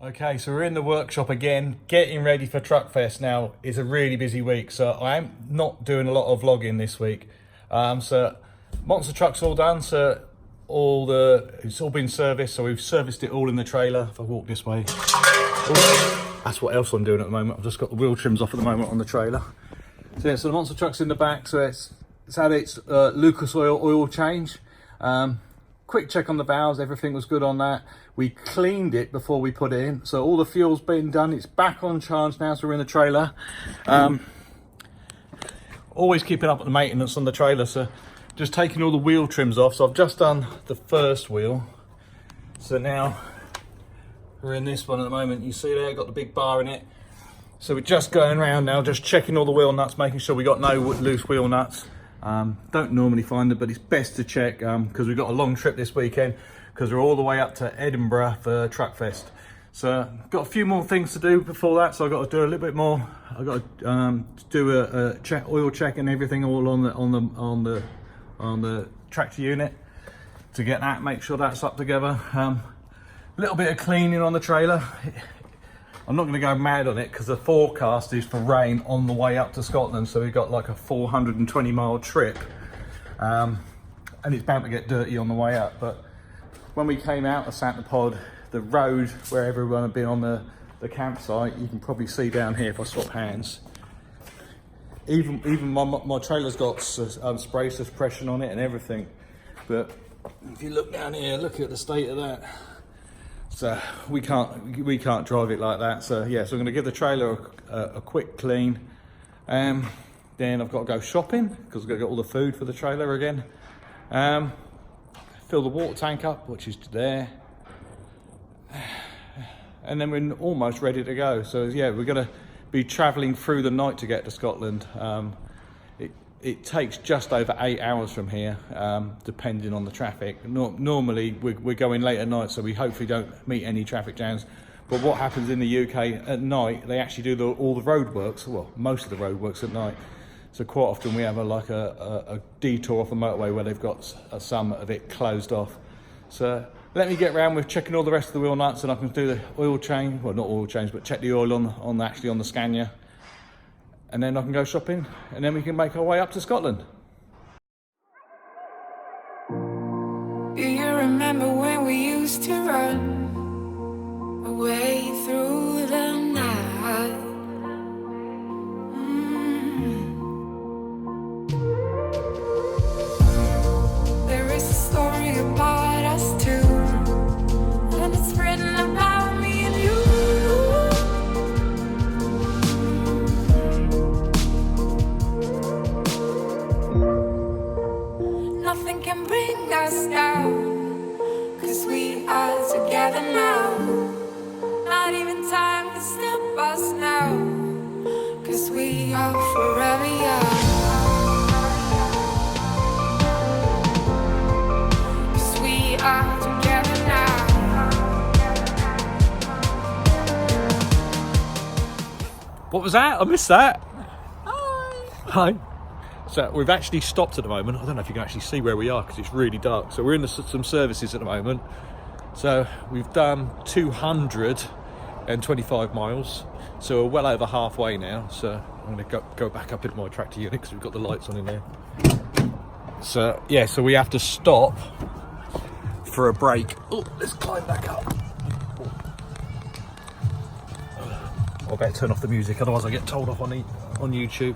Okay, so we're in the workshop again, getting ready for Truckfest. Now, it's a really busy week, so I am not doing a lot of vlogging this week. So monster truck's all done, so it's all been serviced, so we've serviced it all in the trailer. If I walk this way, that's what else I'm doing at the moment. I've just got the wheel trims off at the moment on the trailer. So yeah, so the monster truck's in the back, so it's had its Lucas oil change. Quick check on the valves, everything was good on that. We cleaned it before we put it in, so all the fuel's been done. It's back on charge now, so we're in the trailer. Always keeping up with the maintenance on the trailer, so just taking all the wheel trims off. So I've just done the first wheel, so now we're in this one at the moment. You see there, got the big bar in it. So we're just going around now, just checking all the wheel nuts, making sure we got no loose wheel nuts. Don't normally find it, but it's best to check because we've got a long trip this weekend because we're all the way up to Edinburgh for Truckfest. So got a few more things to do before that, so I've got to do a little bit more. I've got to do a oil check and everything all on the tractor unit to get that, make sure that's up together. A little bit of cleaning on the trailer. I'm not going to go mad on it because the forecast is for rain on the way up to Scotland, so we've got like a 420-mile trip, and it's bound to get dirty on the way up. But when we came out of Santa Pod, the road where everyone had been on the campsite, you can probably see down here if I swap hands. Even my trailer's got spray suppression on it and everything. But if you look down here, look at the state of that. So we can't drive it like that. So yeah, so I'm going to give the trailer a quick clean. Then I've got to go shopping because I've got to get all the food for the trailer again. Fill the water tank up, which is there. And then we're almost ready to go. So yeah, we're going to be travelling through the night to get to Scotland. It takes just over 8 hours from here, depending on the traffic. Normally we're going late at night, so we hopefully don't meet any traffic jams. But what happens in the UK at night, they actually do all the roadworks, well, most of the roadworks at night. So quite often we have a detour off the motorway where they've got some of it closed off. So let me get around with checking all the rest of the wheel nuts, and I can do the oil change, well, not oil change, but check the oil actually on the Scania. And then I can go shopping, and then we can make our way up to Scotland. Do you remember when we used to run away through the night? There is a story about us two, and it's written about me and you. Nothing can bring us down, 'cause we are together now. Not even time can stop us now, 'cause we are forever young. 'Cause we are together now. What was that? I missed that. Hi. So we've actually stopped at the moment. I don't know if you can actually see where we are because it's really dark. So we're in some services at the moment. So we've done 225 miles. So we're well over halfway now. So I'm going to go back up into my tractor unit because we've got the lights on in there. So yeah, so we have to stop for a break. Oh, let's climb back up. I better turn off the music, otherwise I get told off on YouTube.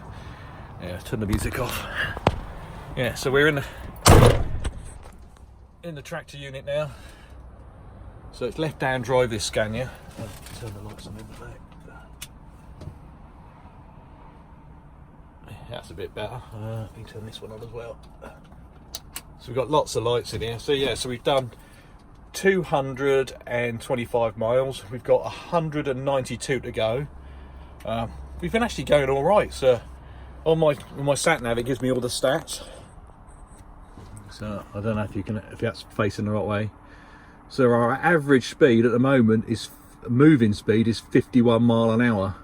Yeah, turn the music off. Yeah, so we're in the tractor unit now. So it's left-hand drive, this Scania. I'll turn the lights on in the back. That's a bit better. Let me turn this one on as well. So we've got lots of lights in here. So yeah, so we've done 225 miles. We've got 192 to go. We've been actually going all right. So on my sat nav, it gives me all the stats. So I don't know if that's facing the right way. So our average speed at the moment is moving speed is 51 mile an hour,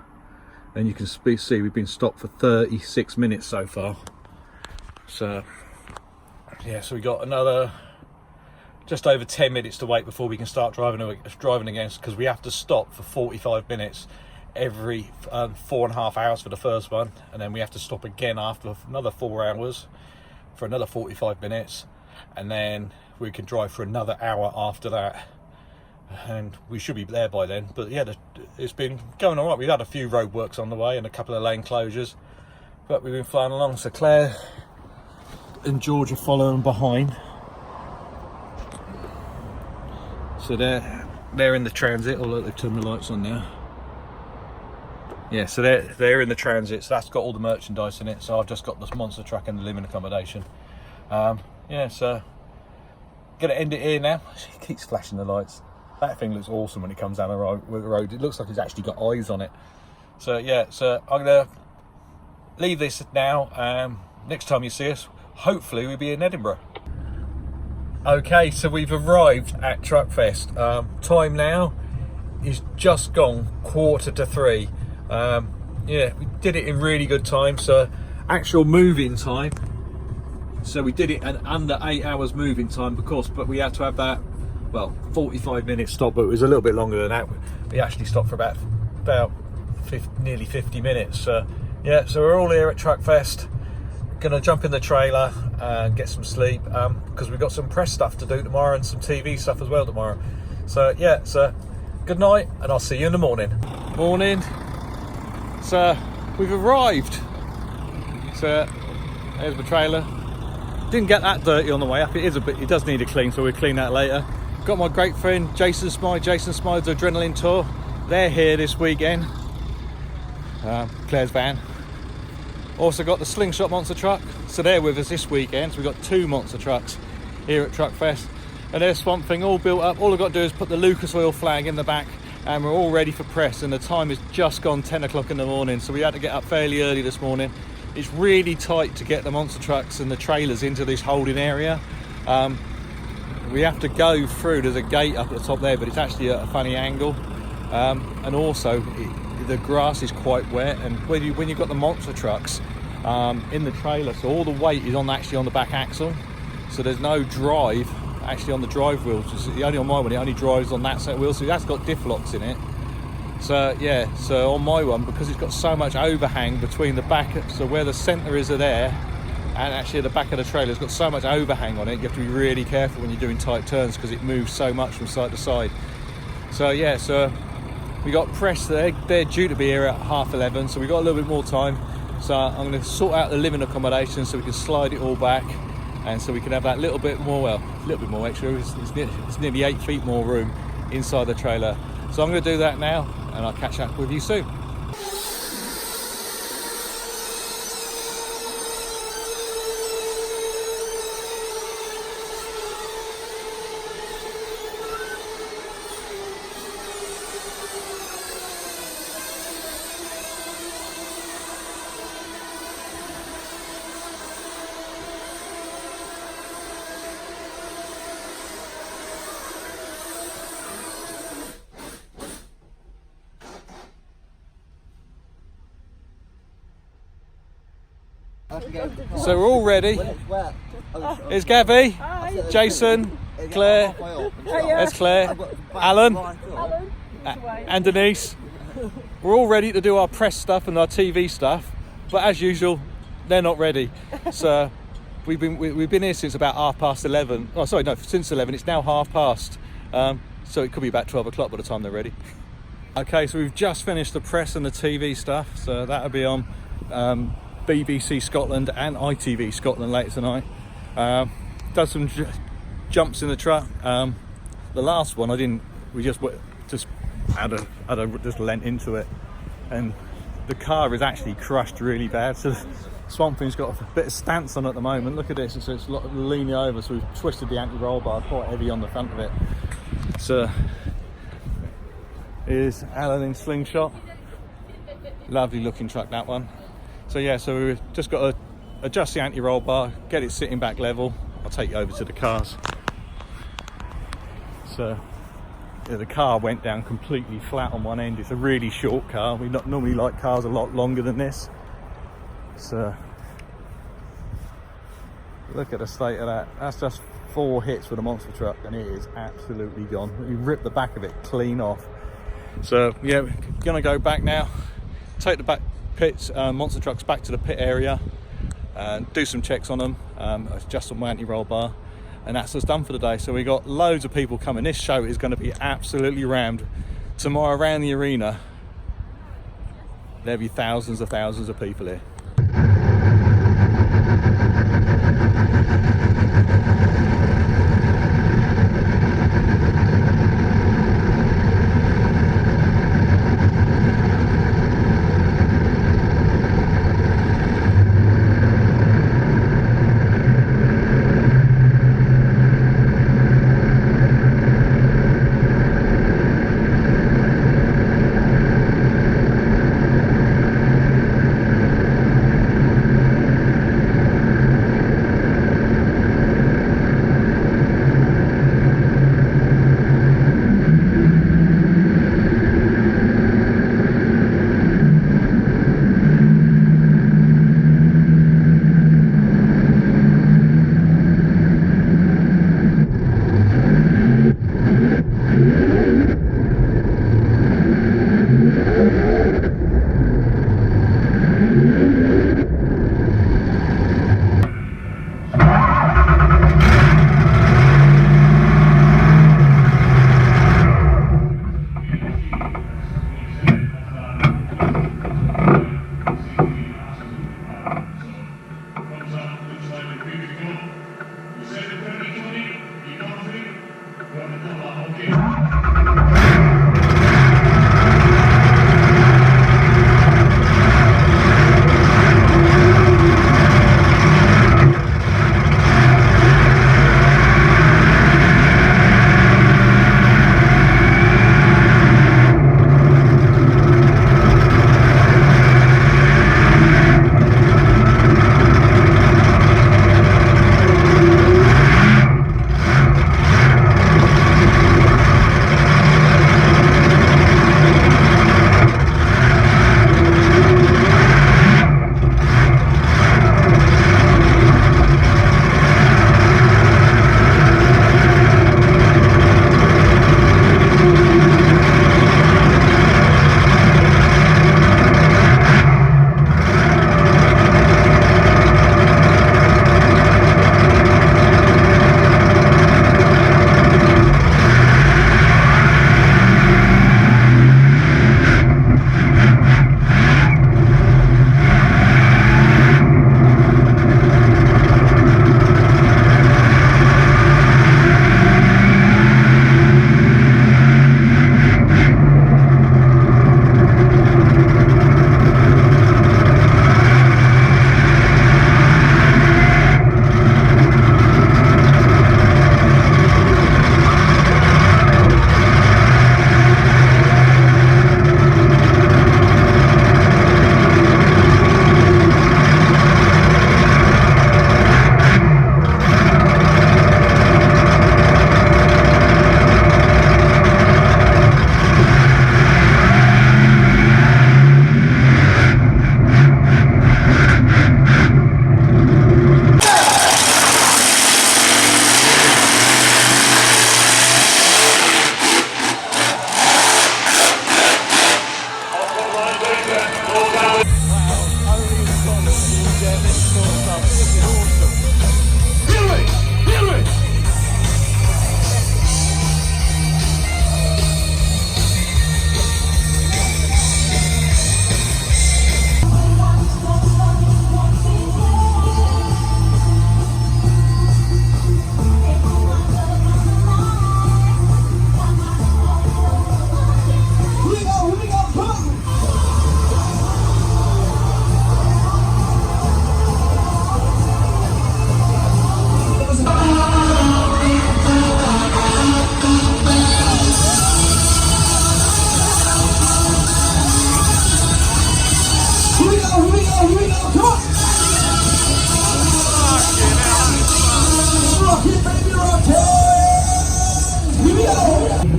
and you can see we've been stopped for 36 minutes so far. So yeah, so we got another just over 10 minutes to wait before we can start driving again, because we have to stop for 45 minutes every 4.5 hours for the first one, and then we have to stop again after another 4 hours for another 45 minutes, and then we can drive for another hour after that, and we should be there by then. But yeah, it's been going all right. We've had a few roadworks on the way and a couple of lane closures, but we've been flying along. So Claire and George are following behind. So they're in the transit. Oh look, they've turned the lights on now. Yeah, so they're in the transit. So that's got all the merchandise in it. So I've just got this monster truck and the living accommodation. Yeah, so gonna end it here now. It keeps flashing the lights. That thing looks awesome when it comes down the road. It looks like it's actually got eyes on it. So yeah, so I'm gonna leave this now. Next time you see us, hopefully we'll be in Edinburgh. Okay, so we've arrived at Truckfest. Time now is just gone 2:45. Yeah, we did it in really good time. So actual moving time, so we did it in under 8 hours moving time, of course, but we had to have that, well, 45 minute stop, but it was a little bit longer than that. We actually stopped for about nearly 50 minutes. So yeah, so we're all here at Truckfest. Gonna jump in the trailer and get some sleep, because we've got some press stuff to do tomorrow and some TV stuff as well tomorrow. So yeah, so good night, and I'll see you in the morning. Morning. So we've arrived. So there's the trailer. Didn't get that dirty on the way up. It does need a clean, so we'll clean that later. Got my great friend Jason Smide's Adrenaline Tour. They're here this weekend. Claire's van. Also got the Slingshot monster truck, so they're with us this weekend. So we've got 2 monster trucks here at Truckfest, and there's Swamp Thing all built up. All I've got to do is put the Lucas Oil flag in the back, and we're all ready for press. And the time is just gone 10 o'clock in the morning, so we had to get up fairly early this morning. It's really tight to get the monster trucks and the trailers into this holding area. We have to go through. There's a gate up at the top there, but it's actually at a funny angle, and also the grass is quite wet, and when you've got the monster trucks in the trailer, so all the weight is actually on the back axle, so there's no drive actually on the drive wheels. Only on my one, it only drives on that set of wheels, so that's got diff locks in it. So yeah, so on my one, because it's got so much overhang between the back, so where the centre is there and actually the back of the trailer, it's got so much overhang on it, you have to be really careful when you're doing tight turns, because it moves so much from side to side. So yeah, so we got press there. They're due to be here at 11:30, so we got a little bit more time. So I'm going to sort out the living accommodation so we can slide it all back, and so we can have that little bit more extra. It's nearly 8 feet more room inside the trailer. So I'm going to do that now, and I'll catch up with you soon. So we're all ready. Here's Gabby, Jason, Claire, there's Claire, Alan, and Denise. We're all ready to do our press stuff and our TV stuff, but as usual, they're not ready. So we've been here since about 11:30. Oh, sorry, no, since 11. It's now past. So it could be about 12 o'clock by the time they're ready. Okay, so we've just finished the press and the TV stuff, so that'll be on BBC Scotland and ITV Scotland later tonight. Done some jumps in the truck. The last one we just lent into it, and the car is actually crushed really bad. So Swamp Thing's got a bit of stance on at the moment. Look at this, so it's leaning over, so we've twisted the anti-roll bar quite heavy on the front of it. So here's Alan in Slingshot. Lovely looking truck, that one. So yeah, so we've just got to adjust the anti-roll bar, get it sitting back level. I'll take you over to the cars. So yeah, the car went down completely flat on one end. It's a really short car. We not normally like cars a lot longer than this. So look at the state of that. That's just 4 hits with a monster truck and it is absolutely gone. You rip the back of it clean off. So yeah, we're gonna go back now, take the back pits, monster trucks back to the pit area, do some checks on them, adjust on my anti-roll bar, and that's us done for the day. So we got loads of people coming. This show is going to be absolutely rammed. Tomorrow around the arena, there'll be thousands of people here.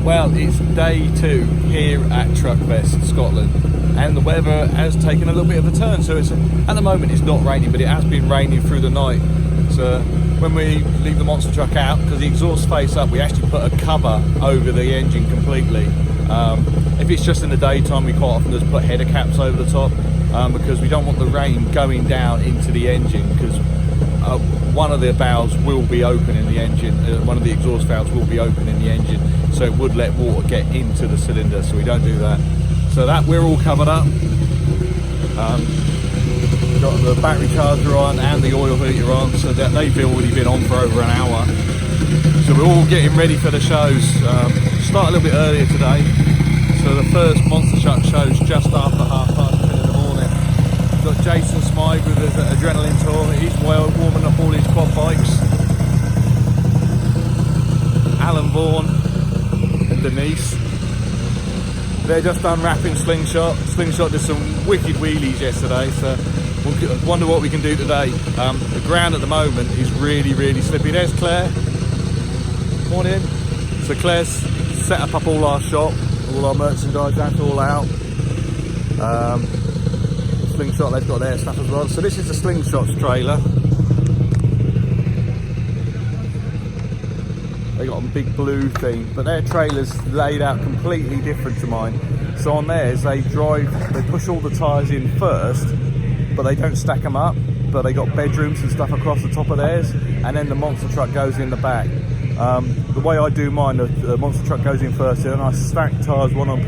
Well, it's day 2 here at Truckfest Scotland, and the weather has taken a little bit of a turn. So it's at the moment it's not raining, but it has been raining through the night. So when we leave the monster truck out, because the exhaust face up, we actually put a cover over the engine completely. If it's just in the daytime, we quite often just put header caps over the top, because we don't want the rain going down into the engine, because one of the valves will be open in the engine, one of the exhaust valves will be open in the engine, so it would let water get into the cylinder, so we don't do that. So that we're all covered up. Got the battery charger on and the oil heater on, so that they've already been on for over an hour. So we're all getting ready for the shows. Start a little bit earlier today. So the first monster truck show's just after 10:30 in the morning. Got Jason Smythe with his adrenaline tour. He's warming up all his quad bikes. Alan Vaughan and Denise, they're just unwrapping Slingshot. Slingshot did some wicked wheelies yesterday, so we'll wonder what we can do today. The ground at the moment is really, really slippy. There's Claire. Morning. So Claire's set up all our shop, all our merchandise, that's all out. Slingshot, they've got their stuff as well. So this is the Slingshot's trailer. They got a big blue thing, but their trailer's laid out completely different to mine. So on theirs, they push all the tyres in first, but they don't stack them up. But they got bedrooms and stuff across the top of theirs, and then the monster truck goes in the back. The way I do mine, the monster truck goes in first, and I stack tyres one on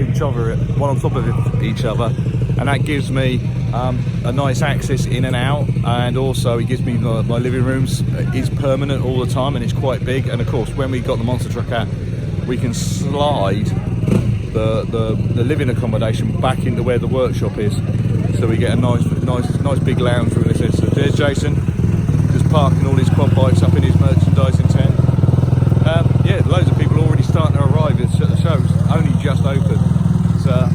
top of each other, and that gives me a nice access in and out, and also it gives me my living rooms is permanent all the time, and it's quite big. And of course, when we got the monster truck out, we can slide the living accommodation back into where the workshop is, so we get a nice big lounge room. So there's Jason, just parking all his quad bikes up in his merchandising tent. Yeah, loads of people already starting to arrive. The show's only just opened, so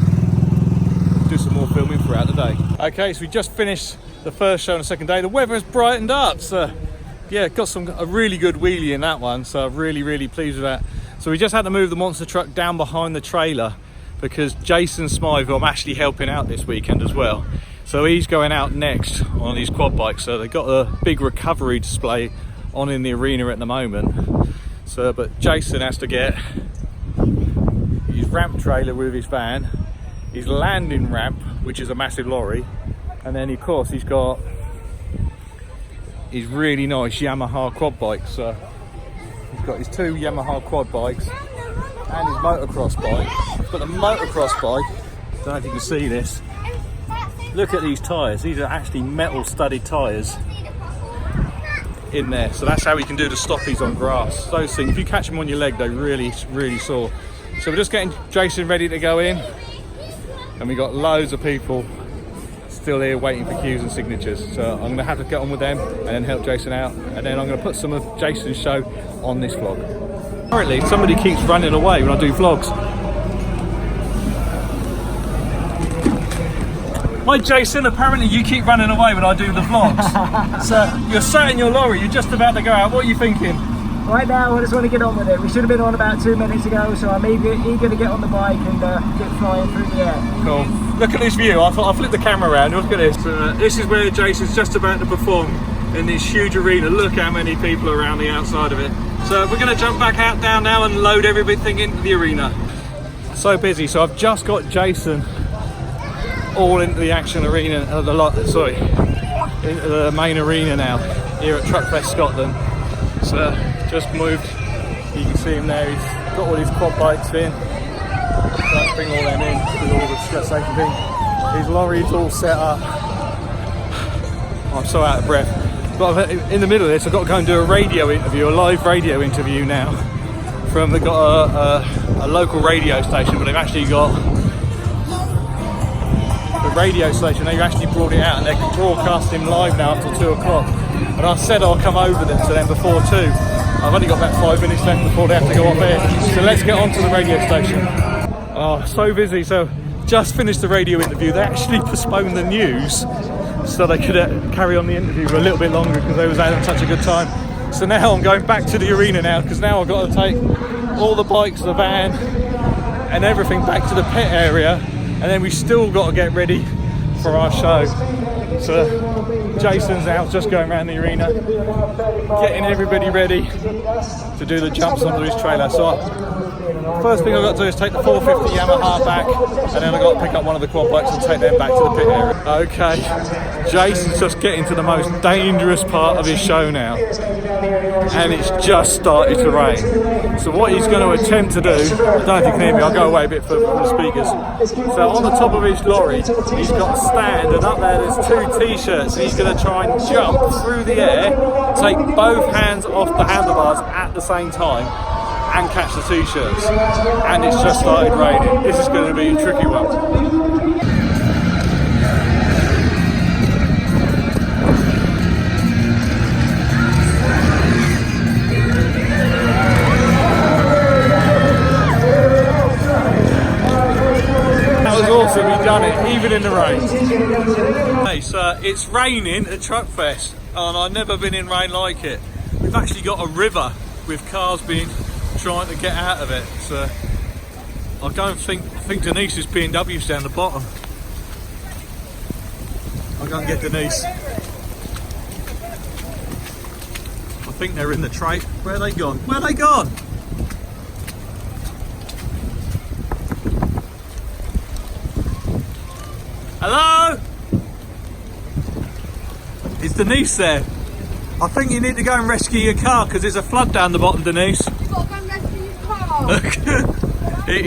do some more filming throughout the day. Okay, so we just finished the first show on the second day. The weather has brightened up, so yeah, got a really good wheelie in that one, so I'm really pleased with that. So we just had to move the monster truck down behind the trailer because Jason Smythe, who I'm actually helping out this weekend as well, so he's going out next on his quad bike. So they've got a big recovery display on in the arena at the moment. So, but Jason has to get his ramp trailer with his van, his landing ramp, which is a massive lorry, and then of course he's got his really nice Yamaha quad bike. So he's got his two Yamaha quad bikes and his motocross bike. But the motocross bike, I don't know if you can see this, look at these tyres. These are actually metal studded tyres in there, so that's how we can do the stoppies on grass. Those things, if you catch them on your leg, they really sore. So we're just getting Jason ready to go in, and we got loads of people still here waiting for cues and signatures. So I'm going to have to get on with them and then help Jason out, and then I'm going to put some of Jason's show on this vlog. Currently, somebody keeps running away when I do vlogs. Hi Jason, apparently you keep running away when I do the vlogs. So you're sat in your lorry, you're just about to go out. What are you thinking? Right now I just want to get on with it. We should have been on about 2 minutes ago, so I'm eager to get on the bike and get flying through the air. Cool. Look at this view. I'll flip the camera around. Look at this. This is where Jason's just about to perform in this huge arena. Look how many people are around the outside of it. So we're going to jump back out down now and load everything into the arena. So busy. So I've just got Jason all into the action arena, into the main arena now here at Truckfest Scotland. So just moved, you can see him there, he's got all his quad bikes in, so let's bring all them in with all the stress safety thing. His lorry's all set up. I'm so out of breath. But in the middle of this, I've got to go and do a radio interview, a live radio interview now. They've got a local radio station, but they've actually got the radio station, they've actually brought it out and they're broadcasting live now up till 2 o'clock. And I said I'll come over to them before 2. I've only got about 5 minutes left before they have to go off air. So let's get on to the radio station. Oh, so busy. So just finished the radio interview. They actually postponed the news so they could carry on the interview for a little bit longer because they was having such a good time. So now I'm going back to the arena now because now I've got to take all the bikes, the van and everything back to the pit area. And then we still got to get ready for our show. So Jason's out just going around the arena, getting everybody ready to do the jumps onto his trailer. So first thing I've got to do is take the 450 Yamaha back, and then I've got to pick up one of the quad bikes and take them back to the pit area. Okay, Jason's just getting to the most dangerous part of his show now, and it's just started to rain. So what he's going to attempt to do, I don't know if you can hear me, I'll go away a bit further from the speakers. So on the top of his lorry, he's got a stand, and up there there's two t-shirts, and he's going to try and jump through the air, take both hands off the handlebars at the same time, and catch the t-shirts. And it's just started raining. This is going to be a tricky one. Awesome, we've done it, even in the rain. Hey, so it's raining at Truckfest, and I've never been in rain like it. We've actually got a river with cars trying to get out of it. So I think Denise's BMW's down the bottom. I'll go and get Denise. I think they're in the trait. Where are they gone? Where are they gone? Hello? Is Denise there? I think you need to go and rescue your car because there's a flood down the bottom, Denise. You've got to go and rescue your car. It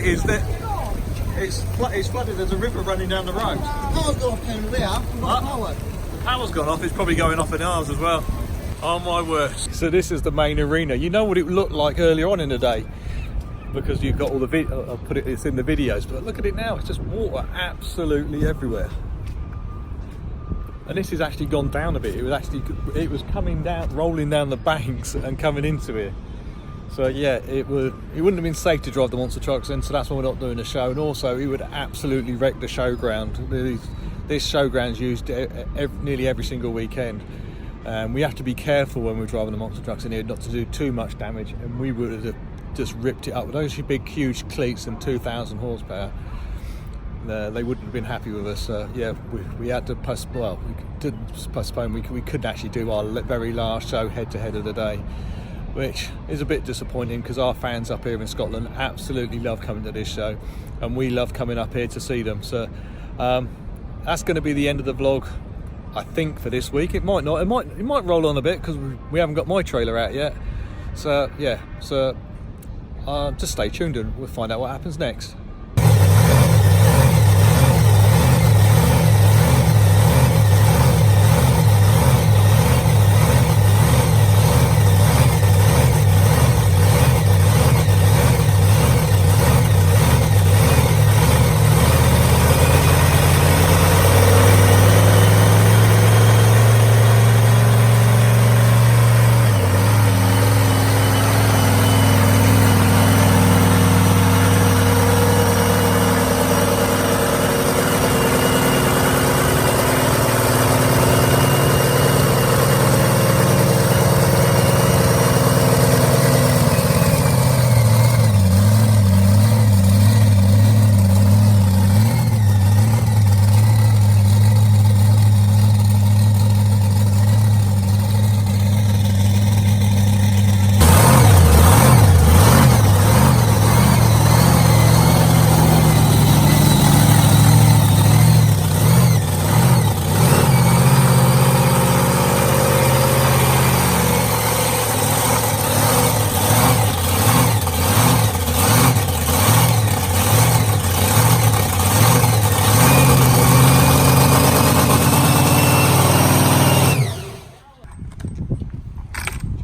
is there. It's flooded. There's a river running down the road. Power's gone off down there. Power. The power's gone off. It's probably going off in ours as well. Oh my word. So this is the main arena. You know what it looked like earlier on in the day, because you've got all the I'll put it's in the videos, but look at it now, it's just water absolutely everywhere. And this has actually gone down a bit. It was coming down, rolling down the banks and coming into here. So yeah, it wouldn't have been safe to drive the monster trucks in, so that's why we're not doing the show. And also it would absolutely wreck the showground. This showground's used nearly every single weekend. We have to be careful when we're driving the monster trucks in here not to do too much damage, and we would have just ripped it up with those big huge cleats and 2,000 horsepower. They wouldn't have been happy with us. Yeah, we had to postpone. Well, we didn't postpone. We couldn't actually do our very last show head to head of the day, which is a bit disappointing because our fans up here in Scotland absolutely love coming to this show, and we love coming up here to see them. So that's going to be the end of the vlog, I think, for this week. It might not. It might roll on a bit because we haven't got my trailer out yet. So yeah. So. Just stay tuned and we'll find out what happens next.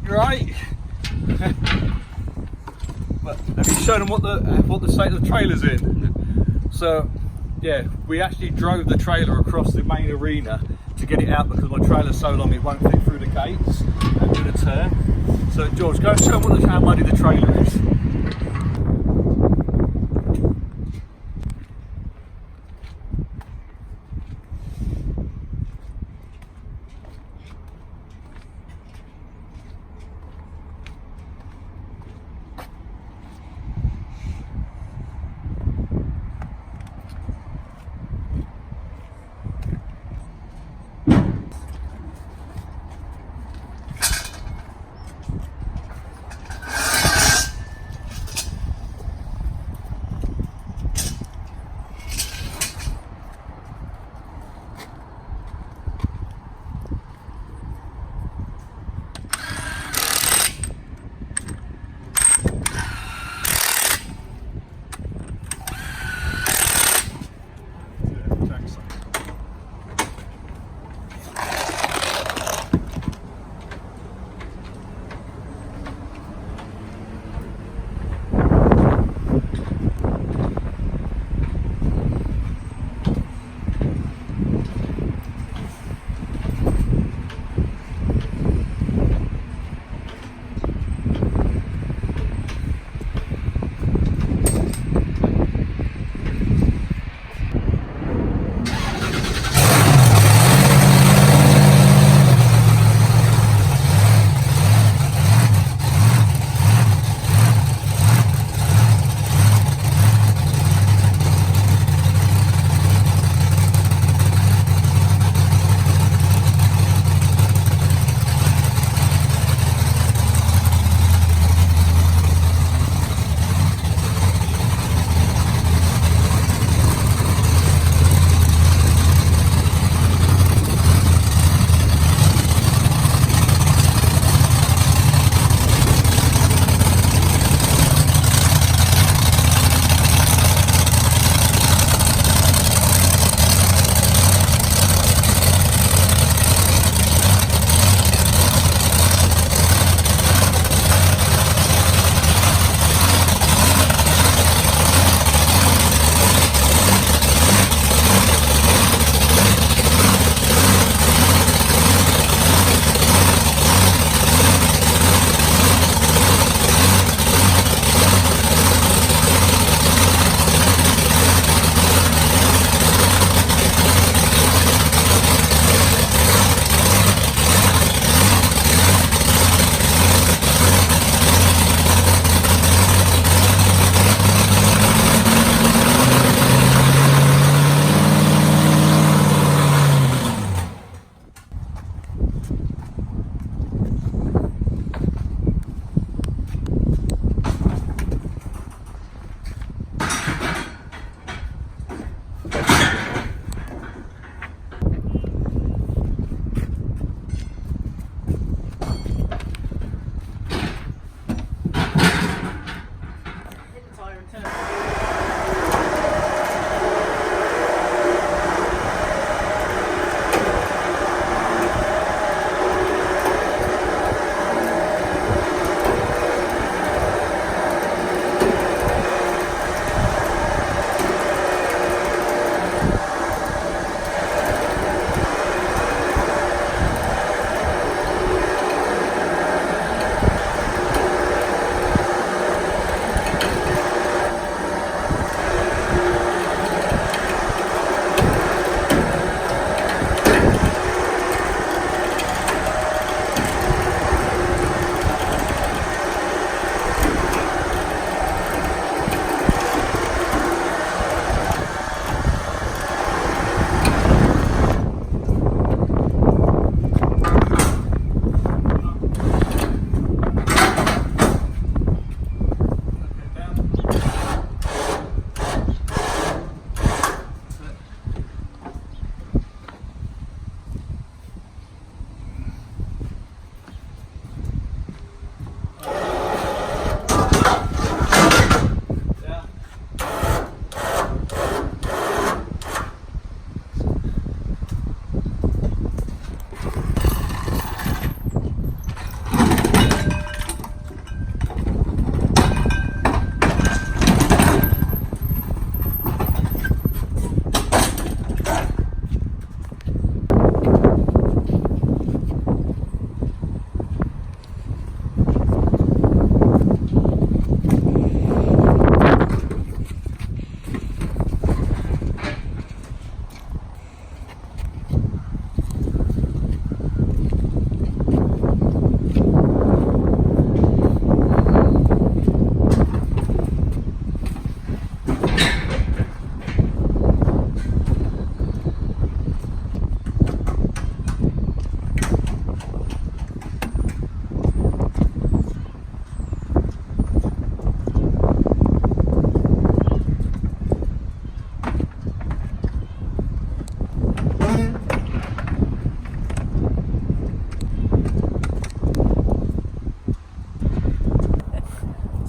Right. But have you shown them what the state of the trailer's in? So yeah, we actually drove the trailer across the main arena to get it out because my trailer's so long it won't fit through the gates and do the turn. So George, go and show them how muddy the trailer is.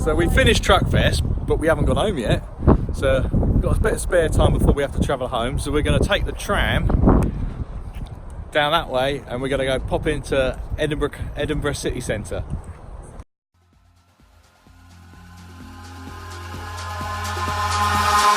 So we finished Truckfest, but we haven't gone home yet. So we've got a bit of spare time before we have to travel home. So we're going to take the tram down that way, and we're going to go pop into Edinburgh city centre.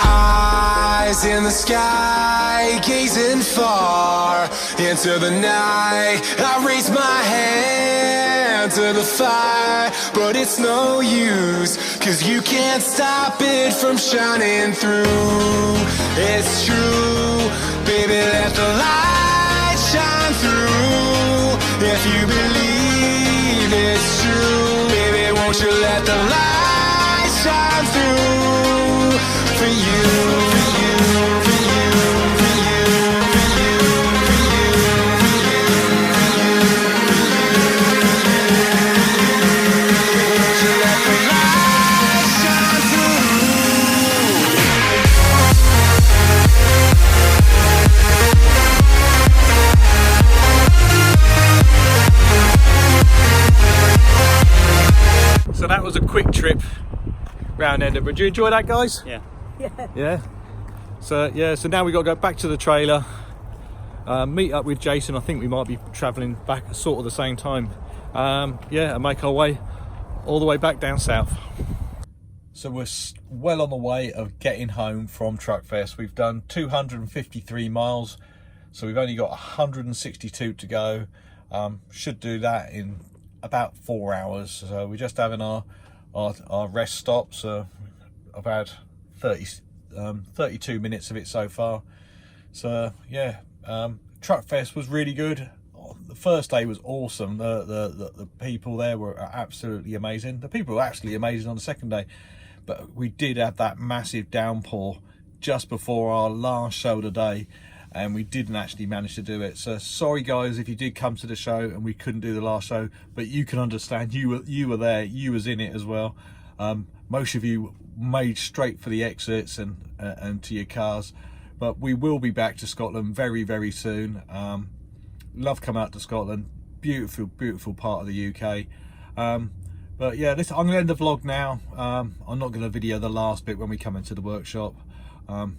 Eyes in the sky, gazing far into the night. I raise my hand to the fire, but it's no use, 'cause you can't stop it from shining through. It's true, baby, let the light shine through. If you believe it's true, baby, won't you let the light shine through for you. So that was a quick trip round Edinburgh. Did you enjoy that, guys? Yeah. Yeah. So yeah, so now we got to go back to the trailer, meet up with Jason. I think we might be travelling back sort of the same time. Yeah, and make our way all the way back down south. So we're well on the way of getting home from Truckfest. We've done 253 miles, so we've only got 162 to go. Should do that in about 4 hours. So we're just having our rest stops. I've had 32 minutes of it so far. So yeah, Truckfest was really good. The first day was awesome. The people there were absolutely amazing. The people were actually amazing on the second day, but we did have that massive downpour just before our last show today, and we didn't actually manage to do it. So sorry guys if you did come to the show and we couldn't do the last show, but you can understand, you were there, you was in it as well. Most of you made straight for the exits and to your cars, but we will be back to Scotland very soon. Love coming out to Scotland, beautiful part of the UK. But yeah, I'm going to end the vlog now. I'm not going to video the last bit when we come into the workshop.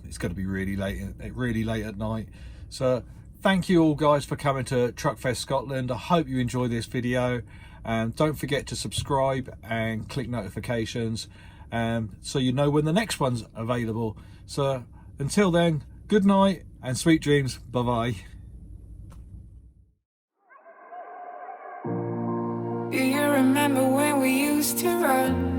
It's going to be really late at night. So thank you all guys for coming to Truckfest Scotland. I hope you enjoyed this video, and don't forget to subscribe and click notifications, so you know when the next one's available. So until then, good night and sweet dreams. Bye bye. Do you remember when we used to run?